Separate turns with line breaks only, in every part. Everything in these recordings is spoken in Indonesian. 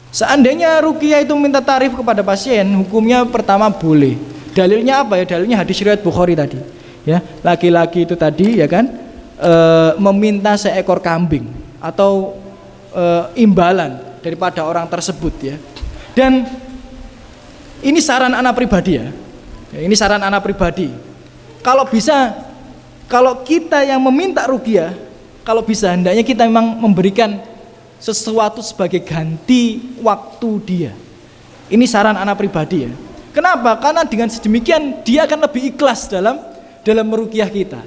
Seandainya ruqyah itu minta tarif kepada pasien, hukumnya pertama boleh. Dalilnya apa ya? Dalilnya hadis riwayat Bukhari tadi. Ya, laki-laki itu tadi ya kan meminta seekor kambing atau imbalan daripada orang tersebut ya. Dan ini saran anak pribadi ya. Ini saran anak pribadi. Kalau bisa, kalau kita yang meminta ruqyah, kalau bisa hendaknya kita memang memberikan sesuatu sebagai ganti waktu dia. Ini saran anak pribadi ya. Kenapa? Karena dengan sedemikian dia akan lebih ikhlas dalam meruqyah kita.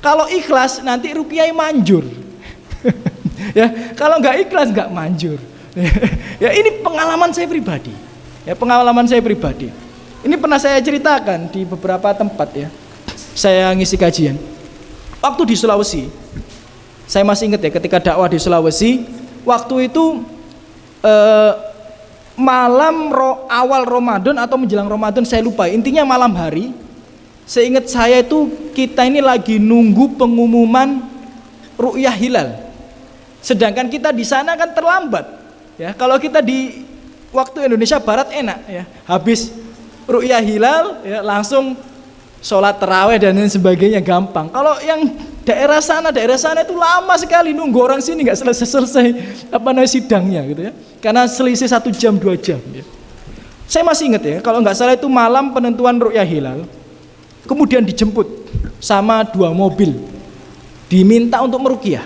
Kalau ikhlas nanti ruqyah manjur. Ya, kalau nggak ikhlas nggak manjur. Ya, ini pengalaman saya pribadi. Ya, pengalaman saya pribadi. Ini pernah saya ceritakan di beberapa tempat ya. Saya ngisi kajian. Waktu di Sulawesi, saya masih ingat ya ketika dakwah di Sulawesi. Waktu itu awal Ramadan atau menjelang Ramadan saya lupa. Intinya malam hari. Seingat saya itu kita ini lagi nunggu pengumuman ru'yah hilal. Sedangkan kita di sana kan terlambat. Ya, kalau kita di waktu Indonesia Barat enak ya. Habis ru'yah hilal ya langsung sholat tarawih dan lain sebagainya gampang. Kalau yang daerah sana itu lama sekali nunggu orang sini nggak selesai sidangnya gitu ya, karena selisih 1 jam 2 jam ya. Saya masih ingat ya, kalau nggak salah itu malam penentuan ru'yah hilal, kemudian dijemput sama 2 mobil, diminta untuk meruqyah.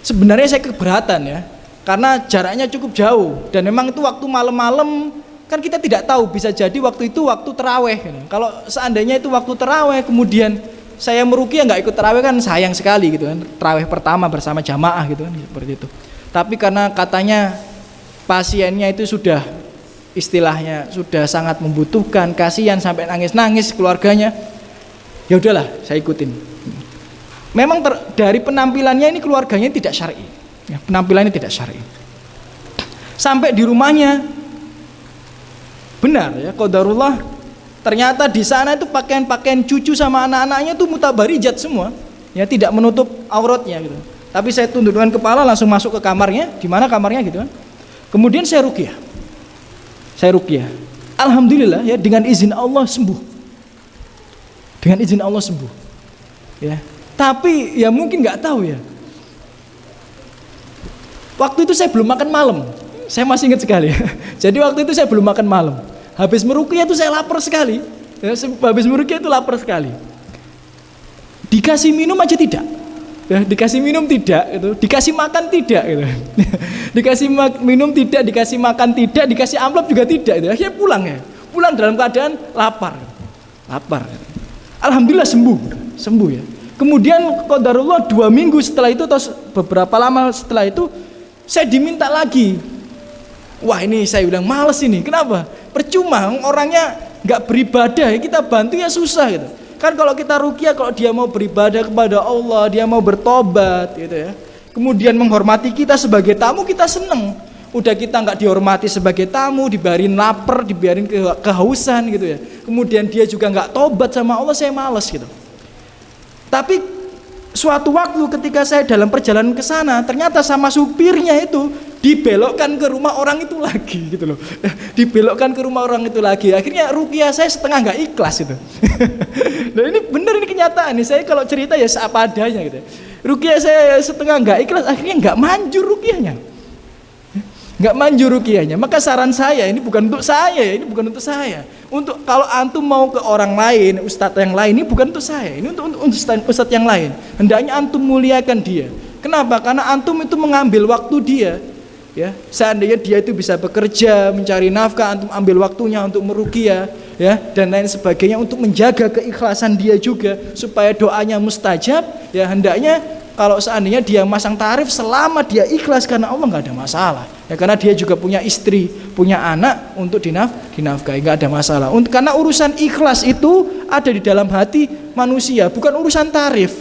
Sebenarnya saya keberatan ya, karena jaraknya cukup jauh dan memang itu waktu malam-malam. Kan kita tidak tahu, bisa jadi waktu itu waktu terawih gitu. Kalau seandainya itu waktu terawih kemudian saya meruqyah nggak ikut terawih kan sayang sekali gitu kan. Terawih pertama bersama jamaah gitu kan, seperti itu. Tapi karena katanya pasiennya itu sudah istilahnya sudah sangat membutuhkan, kasihan sampai nangis-nangis keluarganya. Ya udahlah, saya ikutin. Memang dari penampilannya ini keluarganya tidak syar'i. Ya, penampilannya tidak syar'i. Sampai di rumahnya benar ya, qadarullah ternyata di sana itu pakaian cucu sama anak-anaknya itu mutabarijat semua ya, tidak menutup auratnya gitu. Tapi saya tundukkan kepala langsung masuk ke kamarnya, di mana kamarnya gitu kan. Kemudian saya ruqyah. Alhamdulillah ya, dengan izin Allah sembuh. Ya. Tapi ya mungkin nggak tahu ya. Waktu itu saya belum makan malam. Saya masih ingat sekali. Jadi waktu itu saya belum makan malam. Habis meruqyah itu saya lapar sekali. Ya, habis meruqyah itu lapar sekali. Dikasih minum aja tidak. Ya, dikasih minum tidak, gitu. Dikasih makan tidak, gitu. Dikasih minum tidak, dikasih makan tidak, dikasih amplop juga tidak. Gitu. Akhirnya pulang ya. Pulang dalam keadaan lapar. Alhamdulillah sembuh ya. Kemudian qadarullah 2 minggu setelah itu atau beberapa lama setelah itu saya diminta lagi. Wah, ini saya bilang males ini. Kenapa? Percuma, orangnya nggak beribadah, kita bantu ya susah gitu. Kan kalau kita ruqyah, kalau dia mau beribadah kepada Allah, dia mau bertobat gitu ya. Kemudian menghormati kita sebagai tamu, kita seneng. Udah kita nggak dihormati sebagai tamu, dibiarin lapar, dibiarin kehausan gitu ya. Kemudian dia juga nggak tobat sama Allah, saya males gitu. Tapi suatu waktu ketika saya dalam perjalanan ke sana, ternyata sama supirnya itu dibelokkan ke rumah orang itu lagi gitu loh. Dibelokkan ke rumah orang itu lagi. Akhirnya ruqyah saya setengah nggak ikhlas itu. Nah ini benar, ini kenyataan nih. Saya kalau cerita ya seapa adanya gitu. Ruqyah saya setengah nggak ikhlas, akhirnya nggak manjur ruqyahnya. Maka saran saya, ini bukan untuk saya, Untuk kalau antum mau ke orang lain, ustadz yang lain, ini bukan untuk saya, ini untuk ustadz yang lain. Hendaknya antum muliakan dia. Kenapa? Karena antum itu mengambil waktu dia. Ya, seandainya dia itu bisa bekerja, mencari nafkah, antum ambil waktunya untuk meruqyah, ya, dan lain sebagainya untuk menjaga keikhlasan dia juga supaya doanya mustajab. Ya, hendaknya kalau seandainya dia masang tarif selama dia ikhlas karena Allah nggak ada masalah. Ya, karena dia juga punya istri, punya anak untuk dinafkahi, nggak ada masalah. Karena urusan ikhlas itu ada di dalam hati manusia, bukan urusan tarif.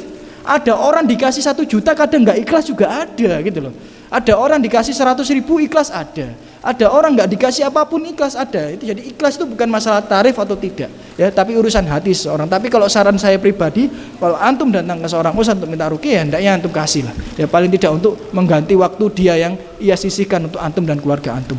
Ada orang dikasih 1 juta kadang nggak ikhlas juga ada gitu loh. Ada orang dikasih 100.000 ikhlas ada. Ada orang nggak dikasih apapun ikhlas ada. Itu jadi ikhlas itu bukan masalah tarif atau tidak ya, tapi urusan hati seorang. Tapi kalau saran saya pribadi, kalau antum datang ke seorang ustaz untuk minta ruqyah, hendaknya antum kasih lah. Ya paling tidak untuk mengganti waktu dia yang ia sisihkan untuk antum dan keluarga antum.